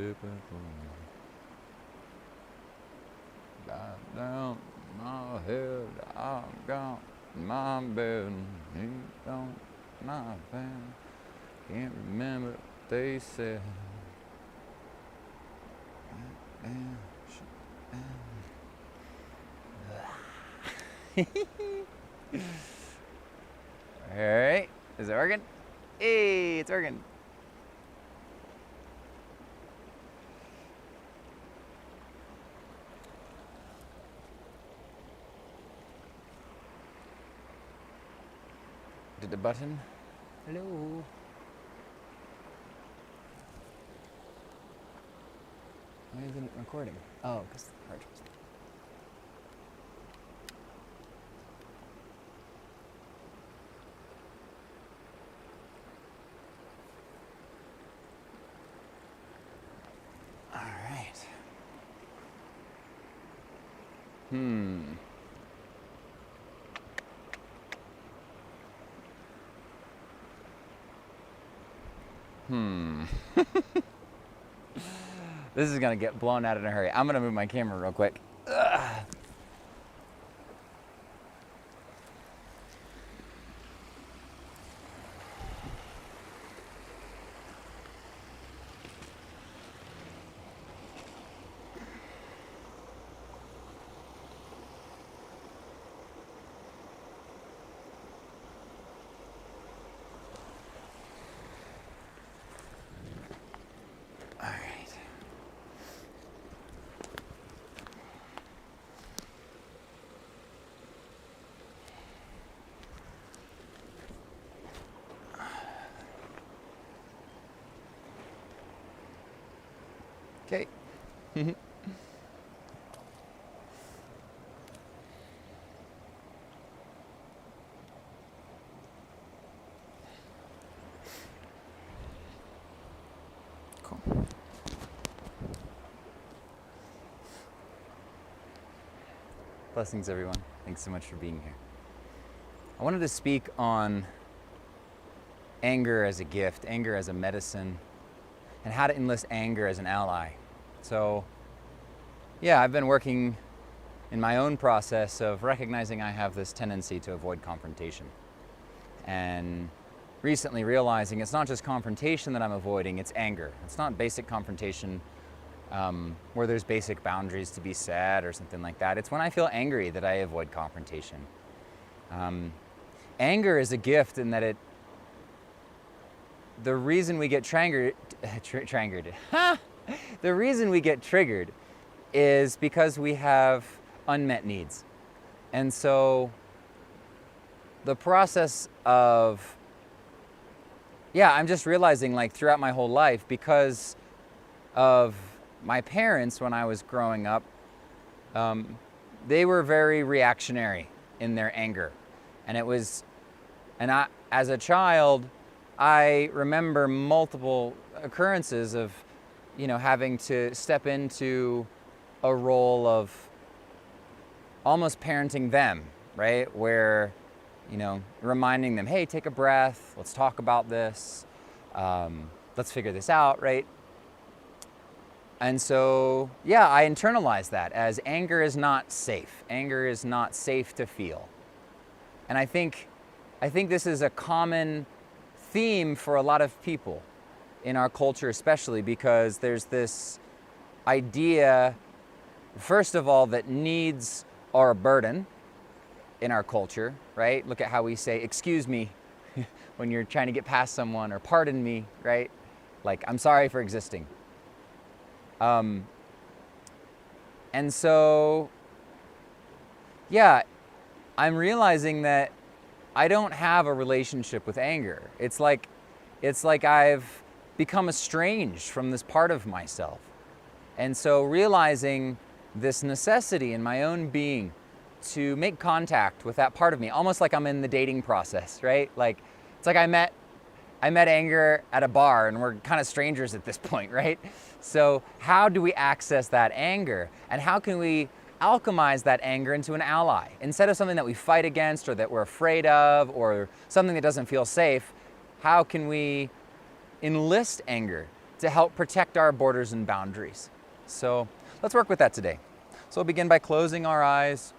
typical. Lie down my head, I've got my bed. He don't my bed. Can't remember what they said. Alright, is it working? Hey, it's working. Did the button? Hello? Why isn't it recording? Oh, because the hard drive. This is gonna get blown out in a hurry. I'm gonna move my camera real quick. Ugh. Okay. Cool. Blessings, everyone. Thanks so much for being here. I wanted to speak on anger as a gift, anger as a medicine, and how to enlist anger as an ally. So, yeah, I've been working in my own process of recognizing I have this tendency to avoid confrontation. And recently realizing it's not just confrontation that I'm avoiding, it's anger. It's not basic confrontation where there's basic boundaries to be set or something like that. It's when I feel angry that I avoid confrontation. Anger is a gift in that the reason we get the reason we get triggered is because we have unmet needs. And so the process of, I'm just realizing, like, throughout my whole life, because of my parents when I was growing up, they were very reactionary in their anger. And as a child, I remember multiple occurrences of, having to step into a role of almost parenting them, right? Where, reminding them, hey, take a breath, let's talk about this, let's figure this out, right? And so, I internalized that as anger is not safe. Anger is not safe to feel. And I think this is a common theme for a lot of people in our culture, especially because there's this idea, first of all, that needs are a burden in our culture, right? Look at how we say, excuse me, when you're trying to get past someone, or pardon me, right? Like, I'm sorry for existing. And so, I'm realizing that I don't have a relationship with anger. It's like I've become estranged from this part of myself. And so realizing this necessity in my own being to make contact with that part of me, almost like I'm in the dating process, right? Like, it's like I met anger at a bar and we're kind of strangers at this point, right? So how do we access that anger? And how can we alchemize that anger into an ally? Instead of something that we fight against or that we're afraid of or something that doesn't feel safe, how can we enlist anger to help protect our borders and boundaries. So let's work with that today. So we'll begin by closing our eyes,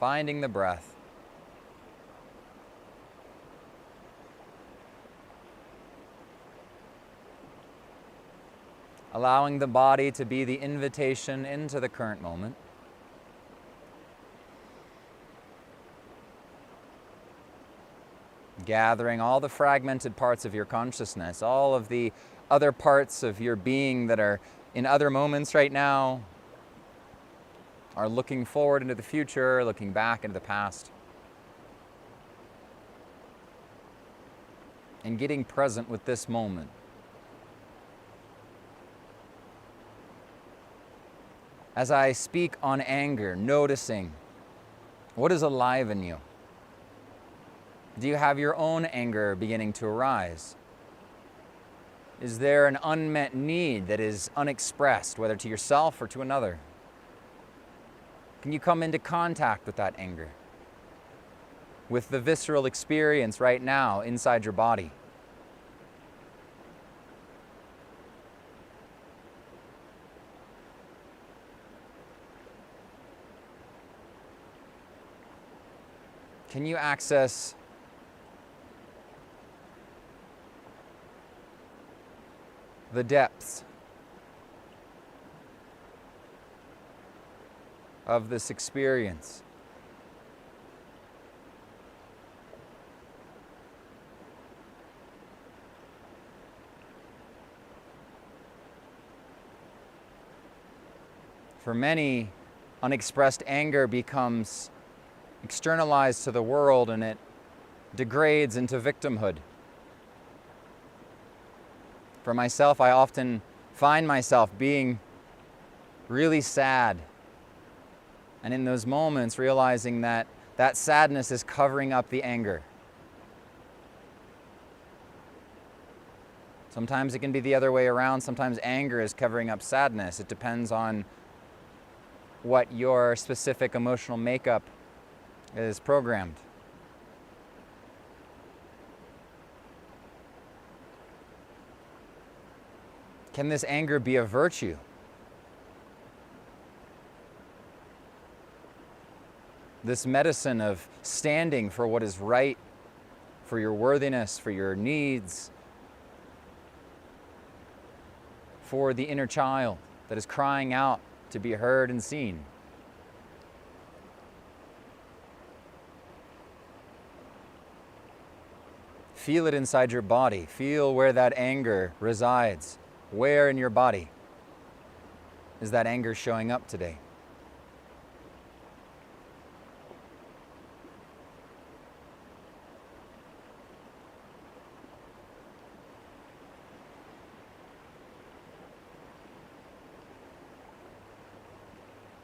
finding the breath. Allowing the body to be the invitation into the current moment. Gathering all the fragmented parts of your consciousness, all of the other parts of your being that are in other moments right now, are looking forward into the future, looking back into the past, and getting present with this moment. As I speak on anger, noticing what is alive in you. Do you have your own anger beginning to arise? Is there an unmet need that is unexpressed, whether to yourself or to another? Can you come into contact with that anger? With the visceral experience right now inside your body? Can you access the depths of this experience? For many, unexpressed anger becomes externalized to the world and it degrades into victimhood. For myself, I often find myself being really sad. And in those moments, realizing that that sadness is covering up the anger. Sometimes it can be the other way around. Sometimes anger is covering up sadness. It depends on what your specific emotional makeup is programmed. Can this anger be a virtue? This medicine of standing for what is right, for your worthiness, for your needs, for the inner child that is crying out to be heard and seen. Feel it inside your body. Feel where that anger resides. Where in your body is that anger showing up today?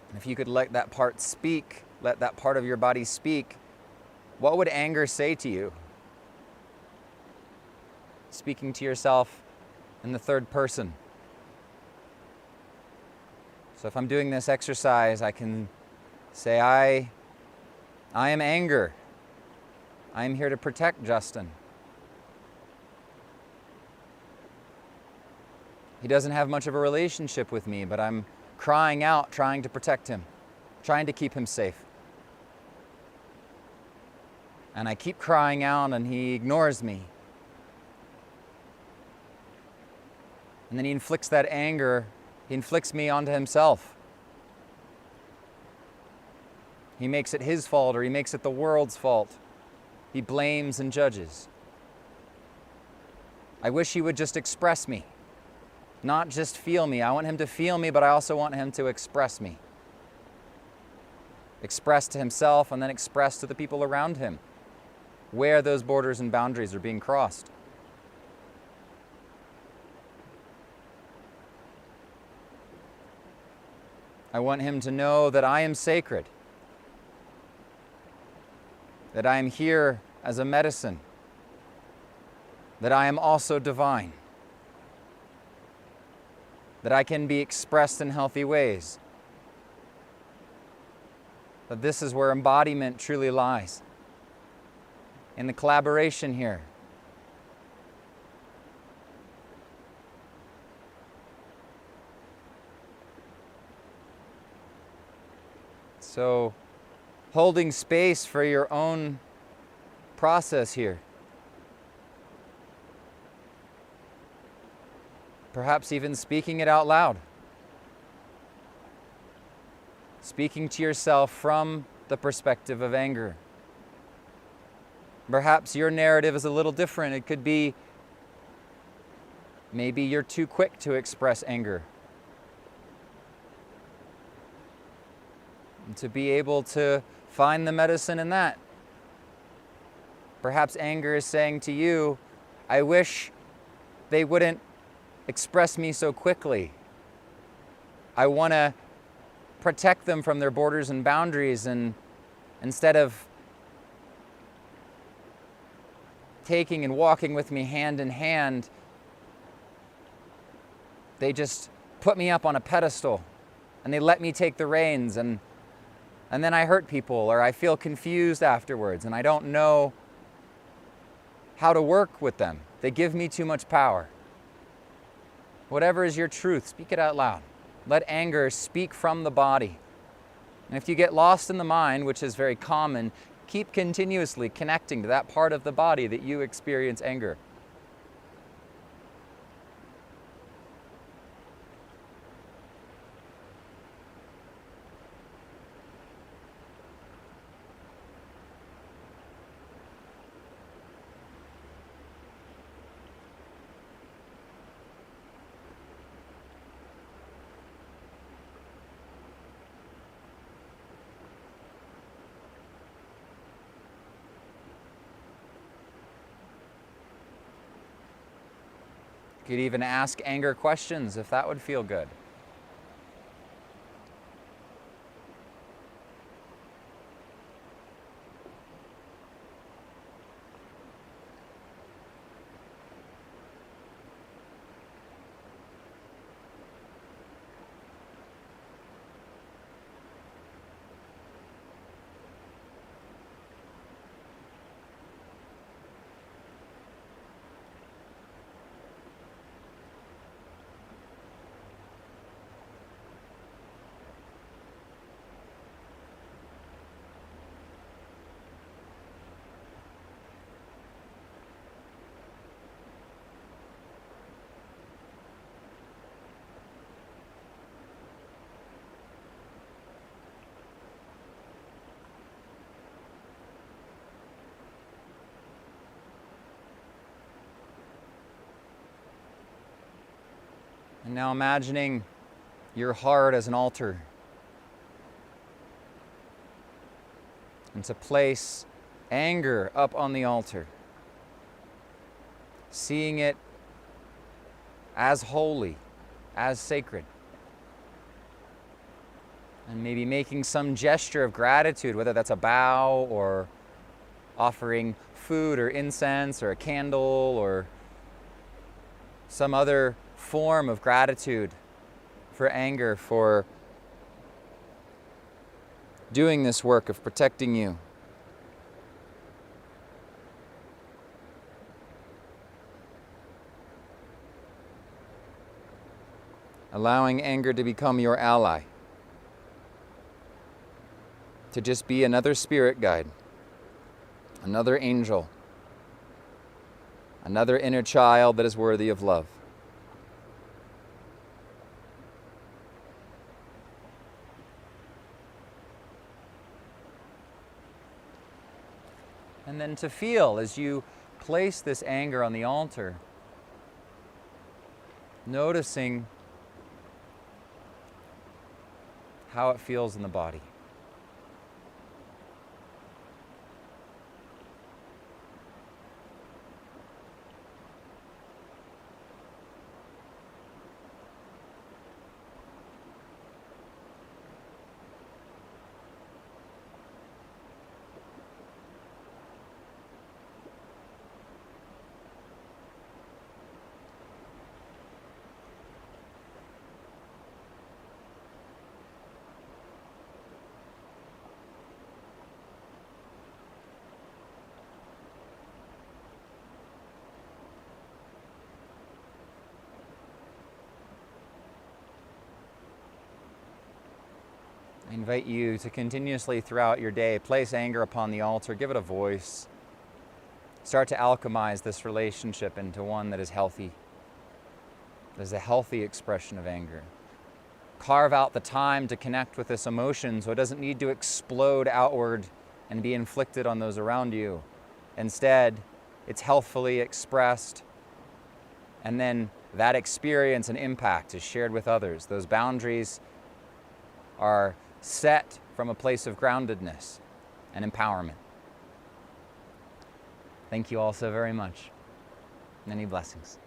And if you could let that part speak, let that part of your body speak, what would anger say to you? Speaking to yourself in the third person. So if I'm doing this exercise, I can say, I am anger. I am here to protect Justin. He doesn't have much of a relationship with me, but I'm crying out, trying to protect him, trying to keep him safe. And I keep crying out and he ignores me. And then he inflicts that anger, he inflicts me onto himself. He makes it his fault or he makes it the world's fault. He blames and judges. I wish he would just express me, not just feel me. I want him to feel me, but I also want him to express me. Express to himself and then express to the people around him where those borders and boundaries are being crossed. I want him to know that I am sacred, that I am here as a medicine, that I am also divine, that I can be expressed in healthy ways, that this is where embodiment truly lies, in the collaboration here, So, holding space for your own process here. Perhaps even speaking it out loud. Speaking to yourself from the perspective of anger. Perhaps your narrative is a little different. It could be maybe you're too quick to express anger. And to be able to find the medicine in that. Perhaps anger is saying to you, I wish they wouldn't express me so quickly. I want to protect them from their borders and boundaries, and instead of taking and walking with me hand in hand, they just put me up on a pedestal and they let me take the reins, and then I hurt people, or I feel confused afterwards and I don't know how to work with them. They give me too much power. Whatever is your truth, speak it out loud. Let anger speak from the body. And if you get lost in the mind, which is very common, keep continuously connecting to that part of the body that you experience anger. You could even ask anger questions if that would feel good. And now imagining your heart as an altar. And to place anger up on the altar. Seeing it as holy, as sacred. And maybe making some gesture of gratitude, whether that's a bow or offering food or incense or a candle or some other form of gratitude for anger, for doing this work of protecting you. Allowing anger to become your ally, to just be another spirit guide, another angel, another inner child that is worthy of love. And then to feel, as you place this anger on the altar, noticing how it feels in the body. I invite you to continuously throughout your day place anger upon the altar, give it a voice. Start to alchemize this relationship into one that is healthy. There's a healthy expression of anger. Carve out the time to connect with this emotion so it doesn't need to explode outward and be inflicted on those around you. Instead, it's healthfully expressed, and then that experience and impact is shared with others. Those boundaries are set from a place of groundedness and empowerment. Thank you all so very much. Many blessings.